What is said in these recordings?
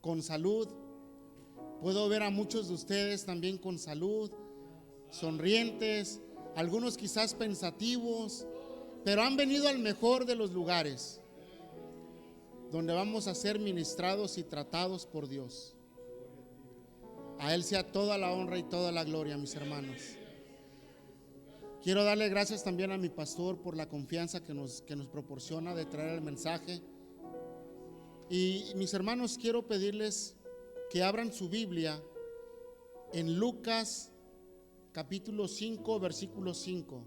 con salud. Puedo ver a muchos de ustedes también con salud, sonrientes, algunos quizás pensativos, pero han venido al mejor de los lugares, donde vamos a ser ministrados y tratados por Dios. A Él sea toda la honra y toda la gloria, mis hermanos. Quiero darle gracias también a mi pastor por la confianza que nos proporciona de traer el mensaje. Y mis hermanos, quiero pedirles que abran su Biblia en Lucas capítulo 5, versículo 5.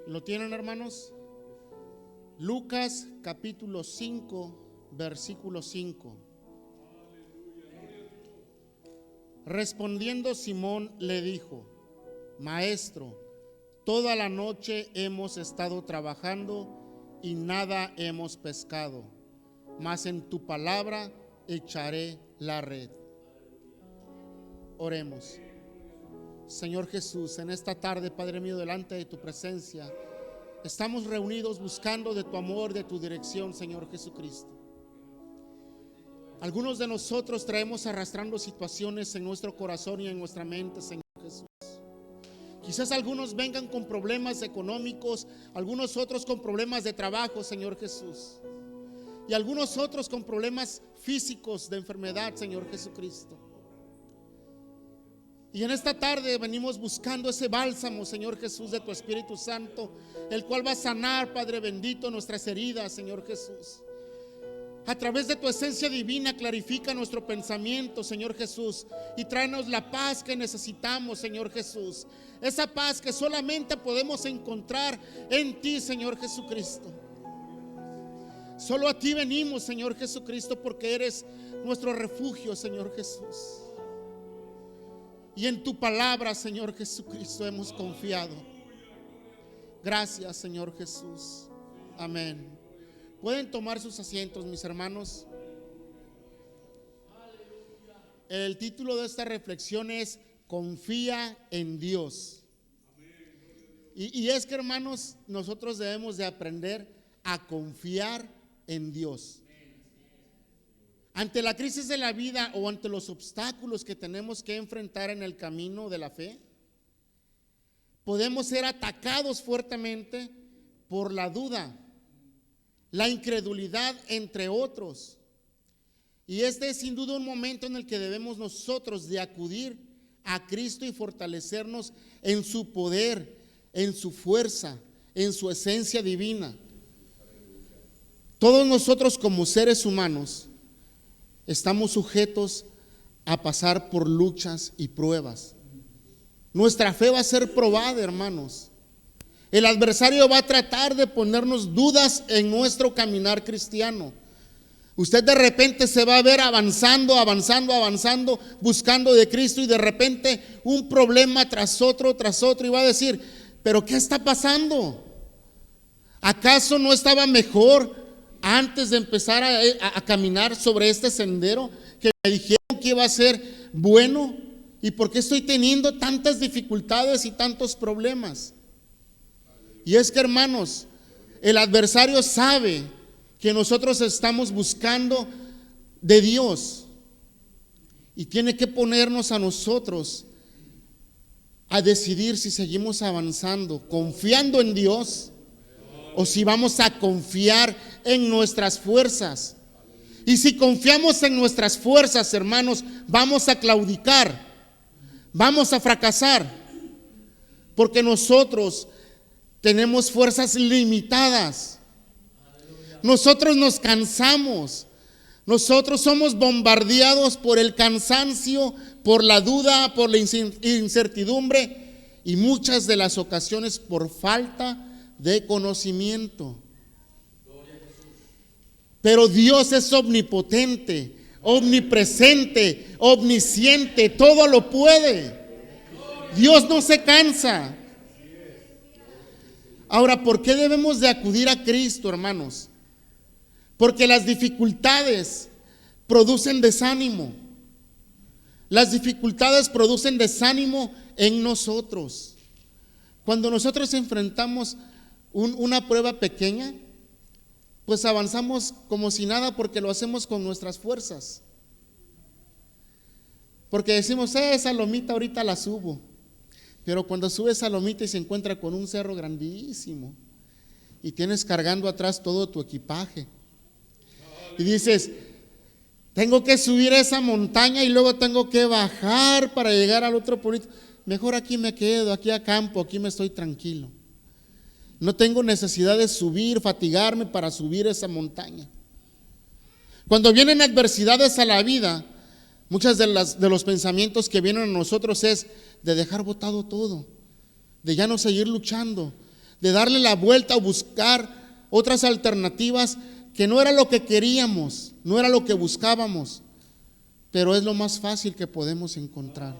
¿Lo tienen, hermanos? Lucas capítulo 5, versículo 5. Respondiendo Simón le dijo: Maestro, toda la noche hemos estado trabajando y nada hemos pescado, mas en tu palabra echaré la red. Oremos. Señor Jesús, en esta tarde, Padre mío, delante de tu presencia, estamos reunidos buscando de tu amor, de tu dirección, Señor Jesucristo. Algunos de nosotros traemos arrastrando situaciones en nuestro corazón y en nuestra mente, Señor Jesús. Quizás algunos vengan con problemas económicos, algunos otros con problemas de trabajo, Señor Jesús, y algunos otros con problemas físicos de enfermedad, Señor Jesucristo. Y en esta tarde venimos buscando ese bálsamo, Señor Jesús, de tu Espíritu Santo, el cual va a sanar, Padre bendito, nuestras heridas, Señor Jesús. A través de tu esencia divina, clarifica nuestro pensamiento, Señor Jesús, y tráenos la paz que necesitamos, Señor Jesús. Esa paz que solamente podemos encontrar en ti, Señor Jesucristo. Solo a ti venimos, Señor Jesucristo, porque eres nuestro refugio, Señor Jesús. Y en tu palabra, Señor Jesucristo, hemos confiado. Gracias, Señor Jesús. Amén. Pueden tomar sus asientos, mis hermanos. El título de esta reflexión es: Confía en Dios. Y es que, hermanos, nosotros debemos de aprender a confiar en Dios. Ante la crisis de la vida o ante los obstáculos que tenemos que enfrentar en el camino de la fe, podemos ser atacados fuertemente por la duda, la incredulidad, entre otros. Y este es sin duda un momento en el que debemos nosotros de acudir a Cristo y fortalecernos en su poder, en su fuerza, en su esencia divina. Todos nosotros como seres humanos estamos sujetos a pasar por luchas y pruebas. Nuestra fe va a ser probada, hermanos. El adversario va a tratar de ponernos dudas en nuestro caminar cristiano. Usted de repente se va a ver avanzando, buscando de Cristo, y de repente un problema tras otro, y va a decir: ¿pero qué está pasando? ¿Acaso no estaba mejor antes de empezar a caminar sobre este sendero que me dijeron que iba a ser bueno? ¿Y por qué estoy teniendo tantas dificultades y tantos problemas? Y es que, hermanos, el adversario sabe que nosotros estamos buscando de Dios, y tiene que ponernos a nosotros a decidir si seguimos avanzando confiando en Dios, o si vamos a confiar en nuestras fuerzas. Y si confiamos en nuestras fuerzas, hermanos, vamos a claudicar, vamos a fracasar, porque nosotros tenemos fuerzas limitadas. Nosotros nos cansamos, nosotros somos bombardeados por el cansancio, por la duda, por la incertidumbre, y muchas de las ocasiones por falta de conocimiento. Pero Dios es omnipotente, omnipresente, omnisciente, todo lo puede. Dios no se cansa. Ahora, ¿por qué debemos de acudir a Cristo, hermanos? Porque las dificultades producen desánimo. Las dificultades producen desánimo en nosotros. Cuando nosotros enfrentamos una prueba pequeña, pues avanzamos como si nada porque lo hacemos con nuestras fuerzas. Porque decimos, esa lomita ahorita la subo. Pero cuando sube esa lomita y se encuentra con un cerro grandísimo y tienes cargando atrás todo tu equipaje y dices, tengo que subir esa montaña y luego tengo que bajar para llegar al otro pueblito. Mejor aquí me quedo, aquí acampo, aquí me estoy tranquilo. No tengo necesidad de subir, fatigarme para subir esa montaña. Cuando vienen adversidades a la vida, muchas de los pensamientos que vienen a nosotros es de dejar botado todo, de ya no seguir luchando, de darle la vuelta o buscar otras alternativas que no era lo que queríamos, no era lo que buscábamos, pero es lo más fácil que podemos encontrar.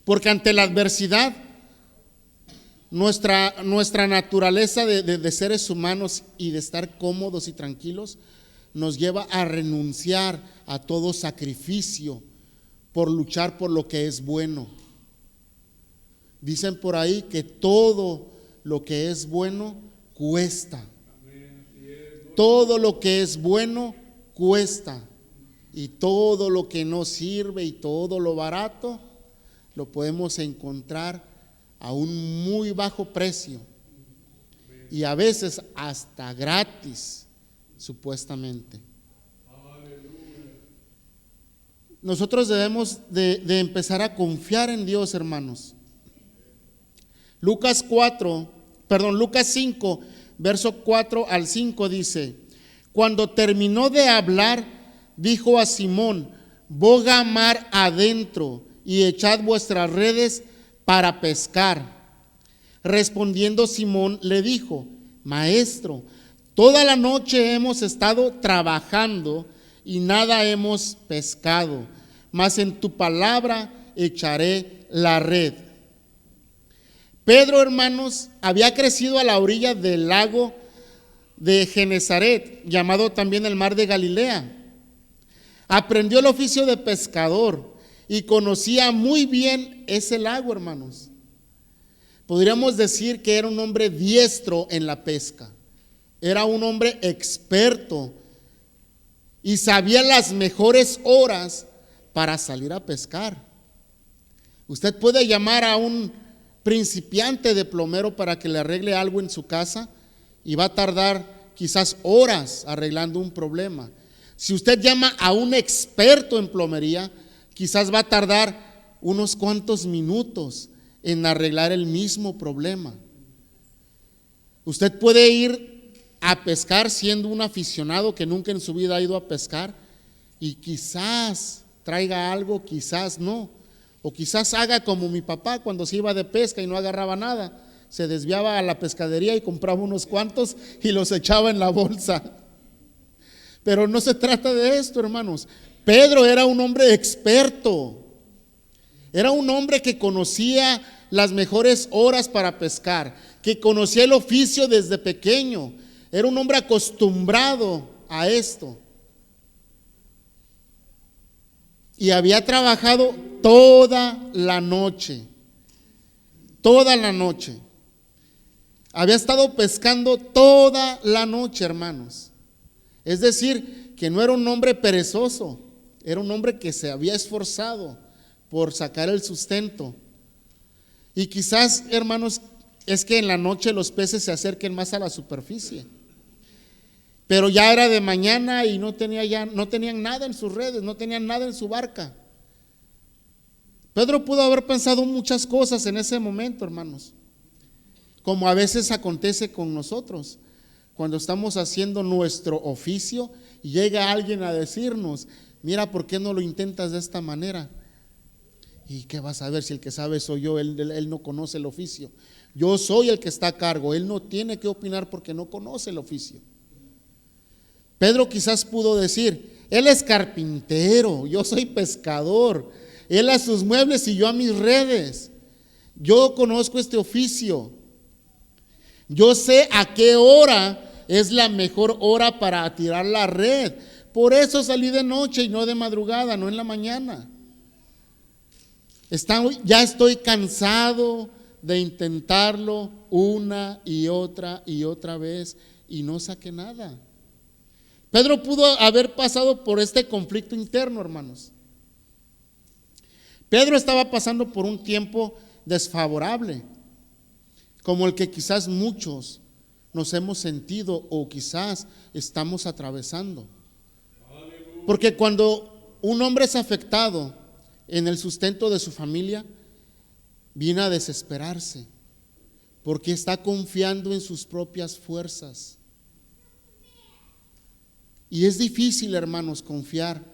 Porque ante la adversidad, nuestra naturaleza de seres humanos y de estar cómodos y tranquilos nos lleva a renunciar a todo sacrificio por luchar por lo que es bueno. Dicen por ahí que todo lo que es bueno cuesta. Todo lo que es bueno cuesta. Y todo lo que no sirve y todo lo barato lo podemos encontrar a un muy bajo precio. Y a veces hasta gratis, supuestamente. Nosotros debemos de empezar a confiar en Dios, hermanos. Lucas 5, verso 4 al 5 dice: cuando terminó de hablar, dijo a Simón: boga mar adentro y echad vuestras redes para pescar. Respondiendo Simón le dijo: Maestro, toda la noche hemos estado trabajando y nada hemos pescado, mas en tu palabra echaré la red. Pedro, hermanos, había crecido a la orilla del lago de Genesaret, llamado también el mar de Galilea. Aprendió el oficio de pescador y conocía muy bien ese lago, hermanos. Podríamos decir que era un hombre diestro en la pesca. Era un hombre experto y sabía las mejores horas para salir a pescar. Usted puede llamar a un principiante de plomero para que le arregle algo en su casa y va a tardar quizás horas arreglando un problema. Si usted llama a un experto en plomería, quizás va a tardar unos cuantos minutos en arreglar el mismo problema. Usted puede ir a pescar siendo un aficionado que nunca en su vida ha ido a pescar y quizás traiga algo, quizás no, o quizás haga como mi papá cuando se iba de pesca y no agarraba nada, se desviaba a la pescadería y compraba unos cuantos y los echaba en la bolsa. Pero no se trata de esto, hermanos. Pedro era un hombre experto, era un hombre que conocía las mejores horas para pescar, que conocía el oficio desde pequeño. Era un hombre acostumbrado a esto. Y había trabajado toda la noche. Toda la noche. Había estado pescando toda la noche, hermanos. Es decir, que no era un hombre perezoso. Era un hombre que se había esforzado por sacar el sustento. Y quizás, hermanos, es que en la noche los peces se acerquen más a la superficie. Pero ya era de mañana y no tenían nada en sus redes, no tenían nada en su barca. Pedro pudo haber pensado muchas cosas en ese momento, hermanos, como a veces acontece con nosotros, cuando estamos haciendo nuestro oficio y llega alguien a decirnos: mira, ¿por qué no lo intentas de esta manera? ¿Y qué vas a ver si el que sabe soy yo? Él no conoce el oficio. Yo soy el que está a cargo, él no tiene que opinar porque no conoce el oficio. Pedro quizás pudo decir: él es carpintero, yo soy pescador, él a sus muebles y yo a mis redes. Yo conozco este oficio, yo sé a qué hora es la mejor hora para tirar la red. Por eso salí de noche y no de madrugada, no en la mañana. Ya estoy cansado de intentarlo una y otra vez y no saqué nada. Pedro pudo haber pasado por este conflicto interno, hermanos. Pedro estaba pasando por un tiempo desfavorable, como el que quizás muchos nos hemos sentido o quizás estamos atravesando. Porque cuando un hombre es afectado en el sustento de su familia, viene a desesperarse, porque está confiando en sus propias fuerzas. Y es difícil, hermanos, confiar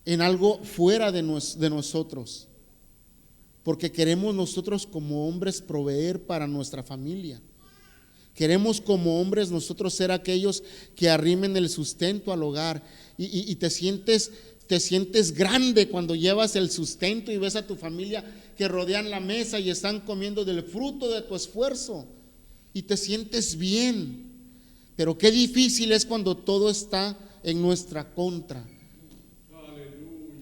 en algo fuera de nosotros, porque queremos nosotros como hombres proveer para nuestra familia. Queremos como hombres nosotros ser aquellos que arrimen el sustento al hogar y te sientes grande cuando llevas el sustento y ves a tu familia que rodean la mesa y están comiendo del fruto de tu esfuerzo y te sientes bien. Pero qué difícil es cuando todo está en nuestra contra.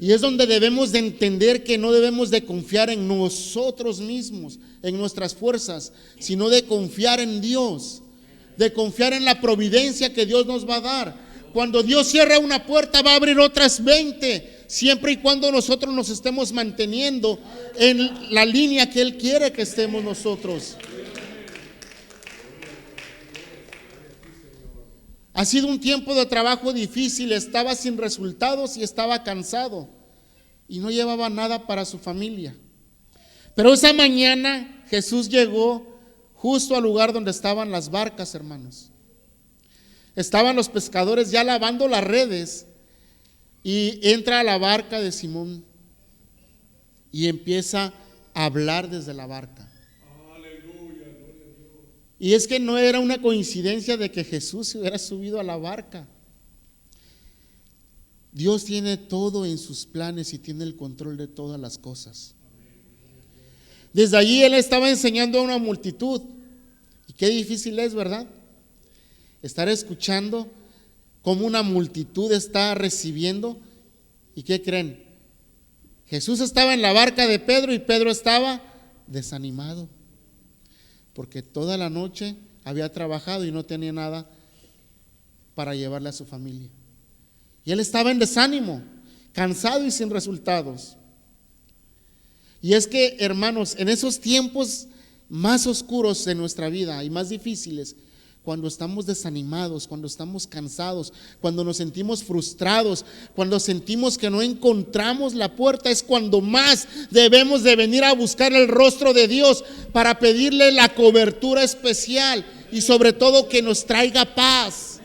Y es donde debemos de entender que no debemos de confiar en nosotros mismos, en nuestras fuerzas, sino de confiar en Dios, de confiar en la providencia que Dios nos va a dar. Cuando Dios cierra una puerta, va a abrir otras 20, siempre y cuando nosotros nos estemos manteniendo en la línea que Él quiere que estemos nosotros. Ha sido un tiempo de trabajo difícil, estaba sin resultados y estaba cansado y no llevaba nada para su familia. Pero esa mañana Jesús llegó justo al lugar donde estaban las barcas, hermanos. Estaban los pescadores ya lavando las redes y entra a la barca de Simón y empieza a hablar desde la barca. Y es que no era una coincidencia de que Jesús se hubiera subido a la barca. Dios tiene todo en sus planes y tiene el control de todas las cosas. Desde allí Él estaba enseñando a una multitud. Y qué difícil es, ¿verdad? Estar escuchando cómo una multitud está recibiendo. ¿Y qué creen? Jesús estaba en la barca de Pedro y Pedro estaba desanimado, porque toda la noche había trabajado y no tenía nada para llevarle a su familia. Y él estaba en desánimo, cansado y sin resultados. Y es que, hermanos, en esos tiempos más oscuros de nuestra vida y más difíciles, cuando estamos desanimados, cuando estamos cansados, cuando nos sentimos frustrados, cuando sentimos que no encontramos la puerta, es cuando más debemos de venir a buscar el rostro de Dios para pedirle la cobertura especial y sobre todo que nos traiga paz,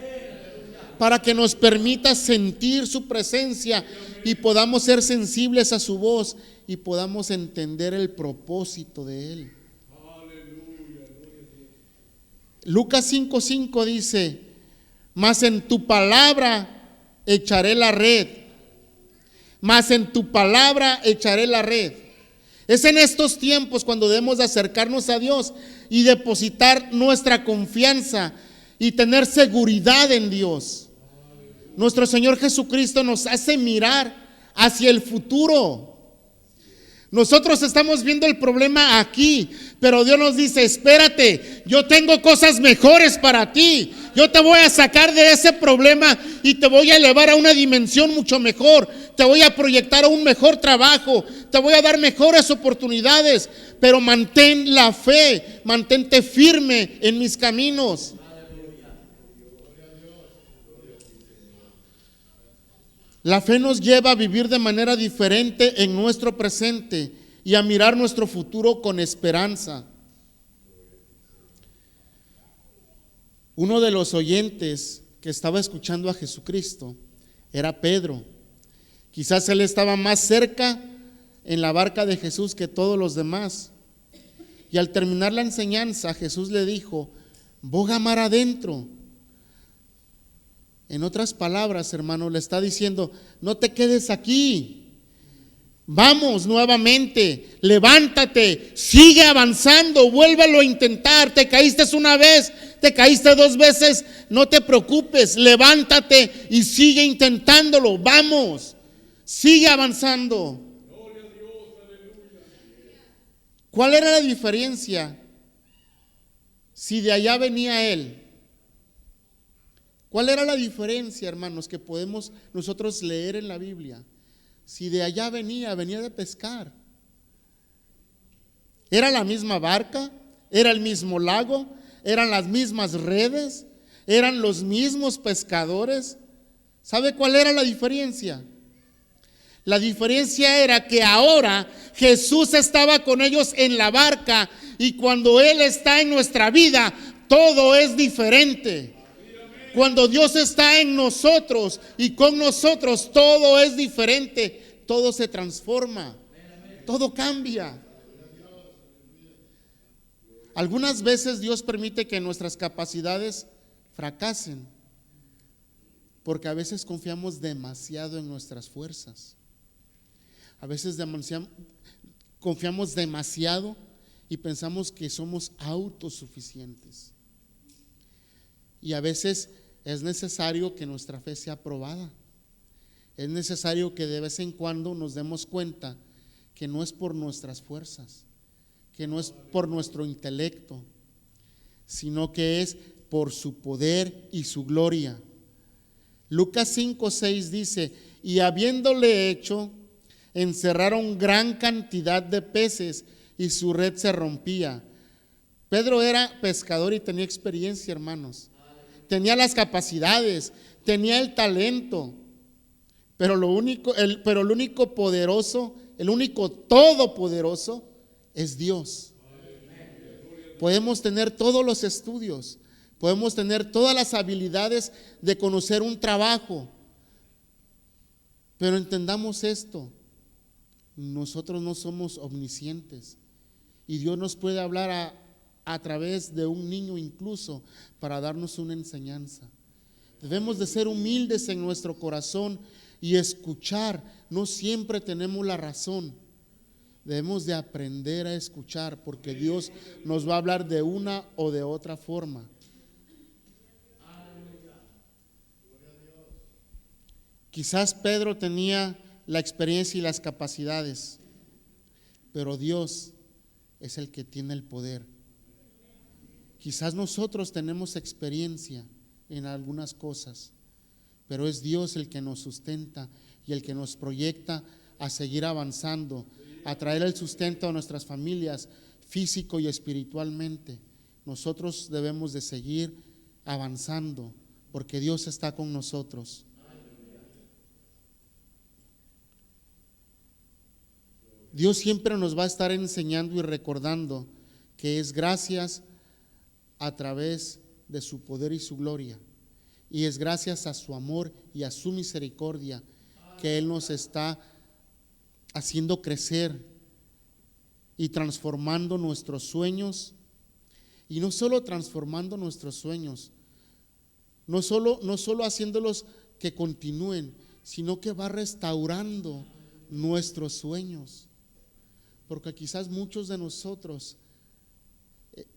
para que nos permita sentir su presencia y podamos ser sensibles a su voz y podamos entender el propósito de Él. Lucas 5:5 dice: mas en tu palabra echaré la red. Mas en tu palabra echaré la red. Es en estos tiempos cuando debemos de acercarnos a Dios y depositar nuestra confianza y tener seguridad en Dios. Nuestro Señor Jesucristo nos hace mirar hacia el futuro. Nosotros estamos viendo el problema aquí, pero Dios nos dice: espérate, yo tengo cosas mejores para ti. Yo te voy a sacar de ese problema y te voy a elevar a una dimensión mucho mejor. Te voy a proyectar a un mejor trabajo, te voy a dar mejores oportunidades, pero mantén la fe, mantente firme en mis caminos. La fe nos lleva a vivir de manera diferente en nuestro presente y a mirar nuestro futuro con esperanza. Uno de los oyentes que estaba escuchando a Jesucristo era Pedro. Quizás él estaba más cerca en la barca de Jesús que todos los demás. Y al terminar la enseñanza, Jesús le dijo: boga mar adentro. En otras palabras, hermano, le está diciendo: no te quedes aquí, vamos nuevamente, levántate, sigue avanzando, vuélvelo a intentar. Te caíste una vez, te caíste 2 veces, no te preocupes, levántate y sigue intentándolo, vamos, sigue avanzando. ¿Cuál era la diferencia si de allá venía él? ¿Cuál era la diferencia, hermanos, que podemos nosotros leer en la Biblia? Si de allá venía de pescar. Era la misma barca, era el mismo lago, eran las mismas redes, eran los mismos pescadores. ¿Sabe cuál era la diferencia? La diferencia era que ahora Jesús estaba con ellos en la barca, y cuando Él está en nuestra vida, todo es diferente. Cuando Dios está en nosotros y con nosotros, todo es diferente, todo se transforma, todo cambia. Algunas veces Dios permite que nuestras capacidades fracasen, porque a veces confiamos demasiado en nuestras fuerzas. A veces confiamos demasiado y pensamos que somos autosuficientes. Y a veces es necesario que nuestra fe sea probada. Es necesario que de vez en cuando nos demos cuenta que no es por nuestras fuerzas, que no es por nuestro intelecto, sino que es por su poder y su gloria. Lucas 5:6 dice: y habiéndole hecho, encerraron gran cantidad de peces y su red se rompía. Pedro era pescador y tenía experiencia, hermanos. Tenía las capacidades, tenía el talento, pero el único poderoso, el único todopoderoso es Dios. Podemos tener todos los estudios, podemos tener todas las habilidades de conocer un trabajo, pero entendamos esto: nosotros no somos omniscientes, y Dios nos puede hablar a través de un niño incluso para darnos una enseñanza. Debemos de ser humildes en nuestro corazón y escuchar. No siempre tenemos la razón. Debemos de aprender a escuchar, porque Dios nos va a hablar de una o de otra forma. Quizás Pedro tenía la experiencia y las capacidades, pero Dios es el que tiene el poder. Quizás nosotros tenemos experiencia en algunas cosas, pero es Dios el que nos sustenta y el que nos proyecta a seguir avanzando, a traer el sustento a nuestras familias, físico y espiritualmente. Nosotros debemos de seguir avanzando, porque Dios está con nosotros. Dios siempre nos va a estar enseñando y recordando que es gracias a través de su poder y su gloria, y es gracias a su amor y a su misericordia que Él nos está haciendo crecer y transformando nuestros sueños. Y no solo transformando nuestros sueños, no solo haciéndolos que continúen, sino que va restaurando nuestros sueños. Porque quizás muchos de nosotros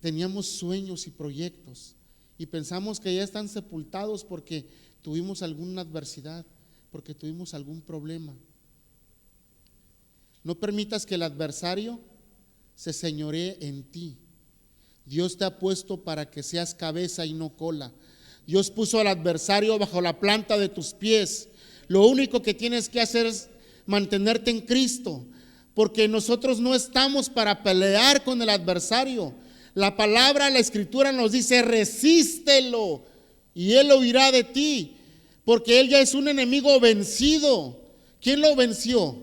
teníamos sueños y proyectos y pensamos que ya están sepultados porque tuvimos alguna adversidad, porque tuvimos algún problema. No permitas que el adversario se señoree en ti. Dios te ha puesto para que seas cabeza y no cola. Dios puso al adversario bajo la planta de tus pies. Lo único que tienes que hacer es mantenerte en Cristo, porque nosotros no estamos para pelear con el adversario. La palabra, la escritura nos dice: resístelo y él huirá de ti, porque él ya es un enemigo vencido. ¿Quién lo venció?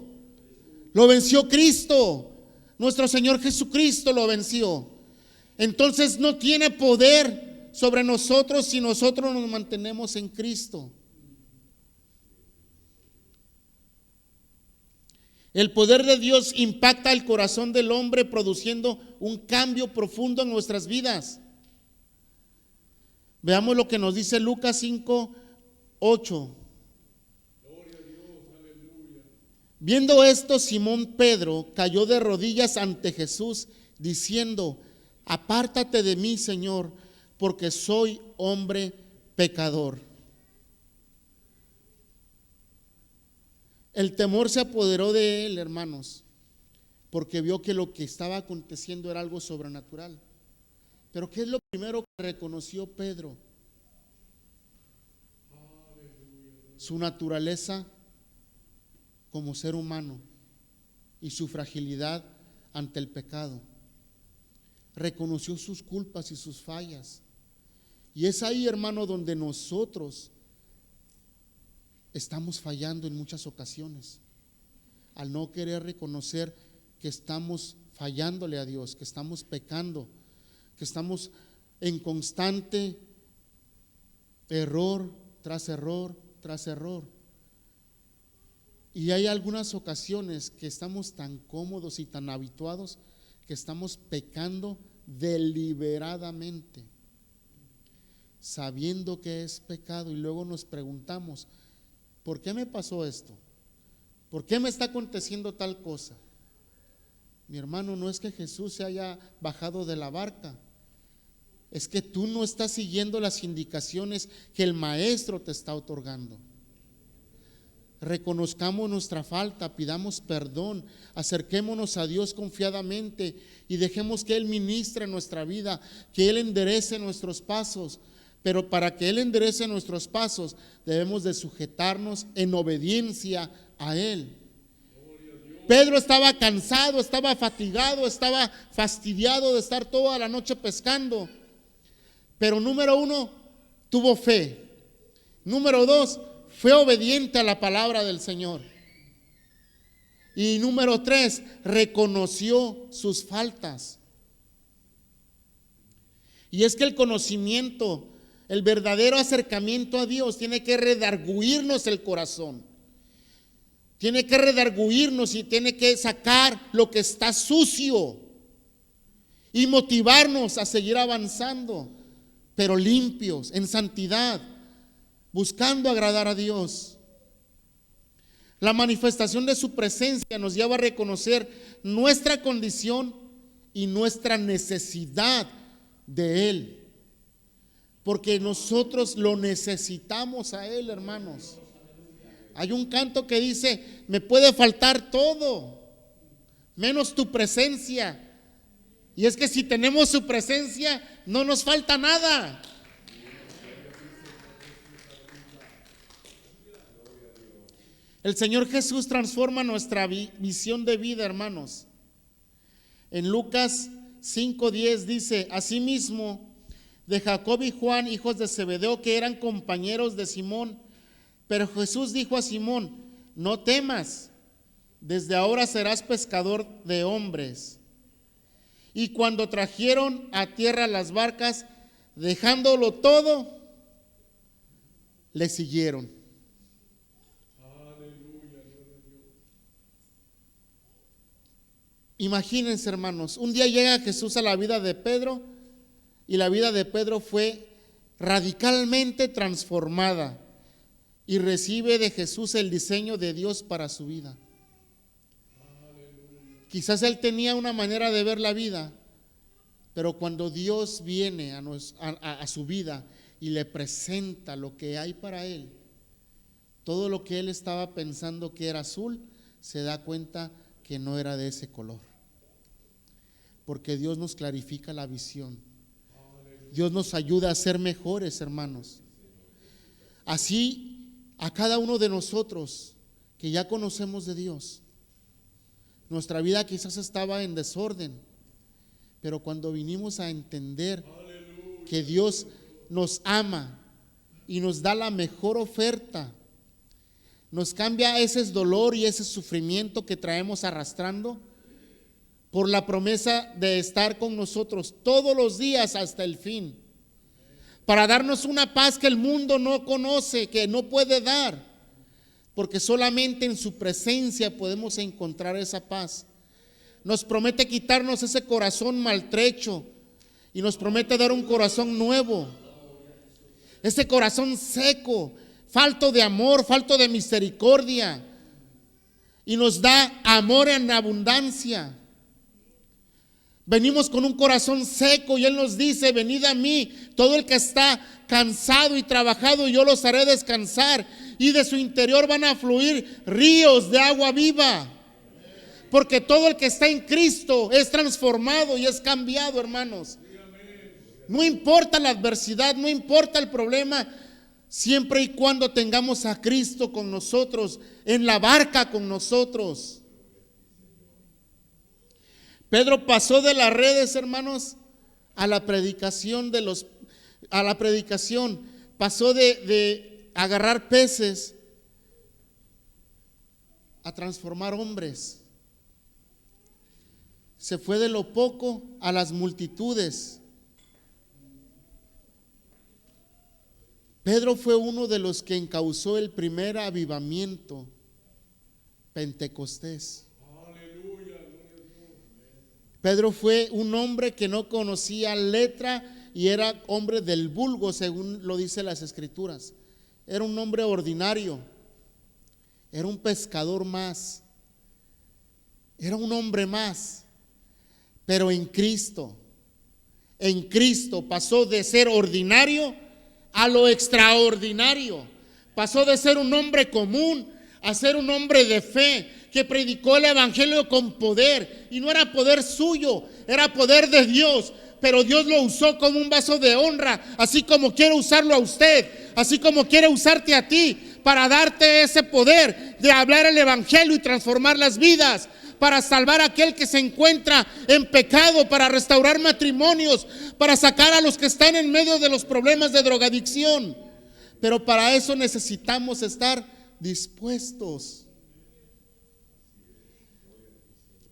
Lo venció Cristo. Nuestro Señor Jesucristo lo venció. Entonces no tiene poder sobre nosotros si nosotros nos mantenemos en Cristo. El poder de Dios impacta el corazón del hombre, produciendo un cambio profundo en nuestras vidas. Veamos lo que nos dice Lucas 5:8. Viendo esto, Simón Pedro cayó de rodillas ante Jesús, diciendo: apártate de mí, Señor, porque soy hombre pecador. El temor se apoderó de él, hermanos. porque vio que lo que estaba aconteciendo era algo sobrenatural. Pero ¿qué es lo primero que reconoció Pedro? Su naturaleza como ser humano y su fragilidad ante el pecado. Reconoció sus culpas y sus fallas. Y es ahí, hermano, donde nosotros estamos fallando en muchas ocasiones, al no querer reconocer que estamos fallándole a Dios, que estamos pecando, que estamos en constante error tras error tras error. Y hay algunas ocasiones que estamos tan cómodos y tan habituados que estamos pecando deliberadamente, sabiendo que es pecado, y luego nos preguntamos: ¿por qué me pasó esto? ¿Por qué me está aconteciendo tal cosa? Mi hermano, no es que Jesús se haya bajado de la barca, es que tú no estás siguiendo las indicaciones que el Maestro te está otorgando. Reconozcamos nuestra falta, pidamos perdón, acerquémonos a Dios confiadamente y dejemos que Él ministre nuestra vida, que Él enderece nuestros pasos. Pero para que Él enderece nuestros pasos, debemos de sujetarnos en obediencia a Él. Pedro estaba cansado, estaba fatigado, estaba fastidiado de estar toda la noche pescando. Pero número uno, tuvo fe. Número dos, fue obediente a la palabra del Señor. Y número tres, reconoció sus faltas. Y es que el conocimiento, el verdadero acercamiento a Dios tiene que redarguirnos el corazón. Tiene que redarguirnos y tiene que sacar lo que está sucio y motivarnos a seguir avanzando, pero limpios, en santidad, buscando agradar a Dios. La manifestación de su presencia nos lleva a reconocer nuestra condición y nuestra necesidad de Él, porque nosotros lo necesitamos a Él, hermanos. Hay un canto que dice: me puede faltar todo, menos tu presencia. Y es que si tenemos su presencia, no nos falta nada. El Señor Jesús transforma nuestra visión de vida, hermanos. En Lucas 5:10 dice: asimismo, de Jacob y Juan, hijos de Zebedeo, que eran compañeros de Simón. Pero Jesús dijo a Simón: no temas, desde ahora serás pescador de hombres. Y cuando trajeron a tierra las barcas, dejándolo todo, le siguieron. Imagínense, hermanos, un día llega Jesús a la vida de Pedro y la vida de Pedro fue radicalmente transformada y recibe de Jesús el diseño de Dios para su vida. Quizás él tenía una manera de ver la vida, pero cuando Dios viene a su vida y le presenta lo que hay para él, todo lo que él estaba pensando que era azul, se da cuenta que no era de ese color. Porque Dios nos clarifica la visión. Dios nos ayuda a ser mejores, hermanos. Así, a cada uno de nosotros que ya conocemos de Dios, nuestra vida quizás estaba en desorden, pero cuando vinimos a entender que Dios nos ama y nos da la mejor oferta, nos cambia ese dolor y ese sufrimiento que traemos arrastrando por la promesa de estar con nosotros todos los días hasta el fin, para darnos una paz que el mundo no conoce, que no puede dar, porque solamente en su presencia podemos encontrar esa paz. Nos promete quitarnos ese corazón maltrecho y nos promete dar un corazón nuevo, ese corazón seco, falto de amor, falto de misericordia, y nos da amor en abundancia. Venimos con un corazón seco y Él nos dice: venid a mí, todo el que está cansado y trabajado, y yo los haré descansar. Y de su interior van a fluir ríos de agua viva. Porque todo el que está en Cristo es transformado y es cambiado, hermanos. No importa la adversidad, no importa el problema, siempre y cuando tengamos a Cristo con nosotros, en la barca con nosotros. Pedro pasó de las redes, hermanos, a la predicación pasó de agarrar peces a transformar hombres. Se fue de lo poco a las multitudes. Pedro fue uno de los que encauzó el primer avivamiento pentecostés. Pedro fue un hombre que no conocía letra y era hombre del vulgo, según lo dice las Escrituras. Era un hombre ordinario, era un pescador más, era un hombre más, pero en Cristo pasó de ser ordinario a lo extraordinario. Pasó de ser un hombre común a ser un hombre de fe que predicó el evangelio con poder, y no era poder suyo, era poder de Dios, pero Dios lo usó como un vaso de honra, así como quiere usarlo a usted, así como quiere usarte a ti, para darte ese poder de hablar el evangelio y transformar las vidas, para salvar a aquel que se encuentra en pecado, para restaurar matrimonios, para sacar a los que están en medio de los problemas de drogadicción. Pero para eso necesitamos estar dispuestos.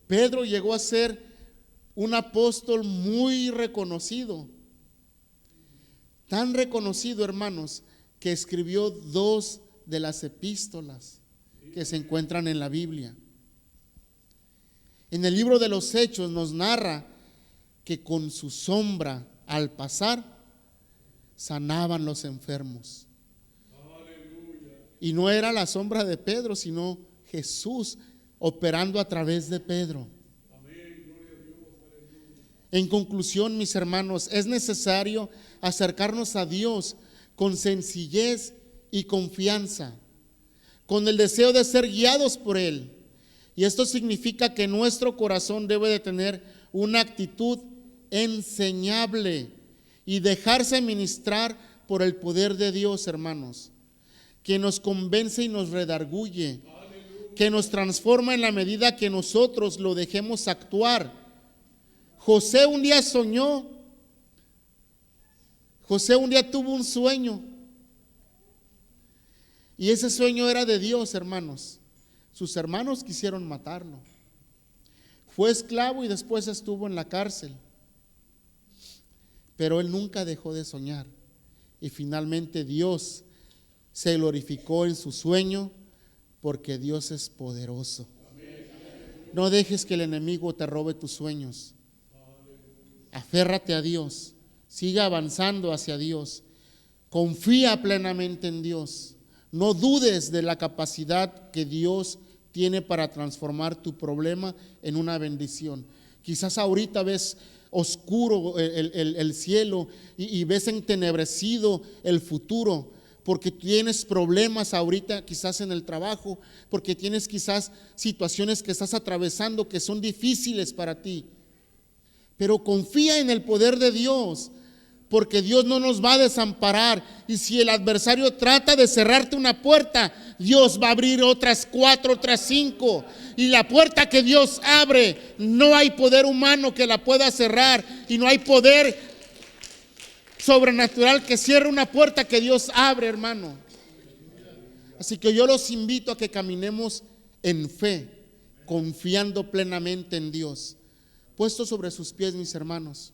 Pedro llegó a ser un apóstol muy reconocido, tan reconocido, hermanos, que escribió 2 de las epístolas que se encuentran en la Biblia. En el libro de los Hechos nos narra que con su sombra al pasar sanaban los enfermos. Y no era la sombra de Pedro, sino Jesús operando a través de Pedro. En conclusión, mis hermanos, es necesario acercarnos a Dios con sencillez y confianza, con el deseo de ser guiados por Él. Y esto significa que nuestro corazón debe de tener una actitud enseñable y dejarse ministrar por el poder de Dios, hermanos, que nos convence y nos redarguye, que nos transforma en la medida que nosotros lo dejemos actuar. José un día soñó, José un día tuvo un sueño, y ese sueño era de Dios, hermanos. Sus hermanos quisieron matarlo. Fue esclavo y después estuvo en la cárcel. Pero él nunca dejó de soñar. Y finalmente Dios se glorificó en su sueño, porque Dios es poderoso. No dejes que el enemigo te robe tus sueños. Aférrate a Dios. Siga avanzando hacia Dios. Confía plenamente en Dios. No dudes de la capacidad que Dios tiene para transformar tu problema en una bendición. Quizás ahorita ves oscuro el cielo y ves entenebrecido el futuro, porque tienes problemas ahorita quizás en el trabajo, porque tienes quizás situaciones que estás atravesando que son difíciles para ti. Pero confía en el poder de Dios, porque Dios no nos va a desamparar. Y si el adversario trata de cerrarte una puerta, Dios va a abrir otras 4, otras 5. Y la puerta que Dios abre, no hay poder humano que la pueda cerrar, y no hay poder sobrenatural que cierre una puerta que Dios abre, hermano. Así que yo los invito a que caminemos en fe, confiando plenamente en Dios. Puestos sobre sus pies, mis hermanos.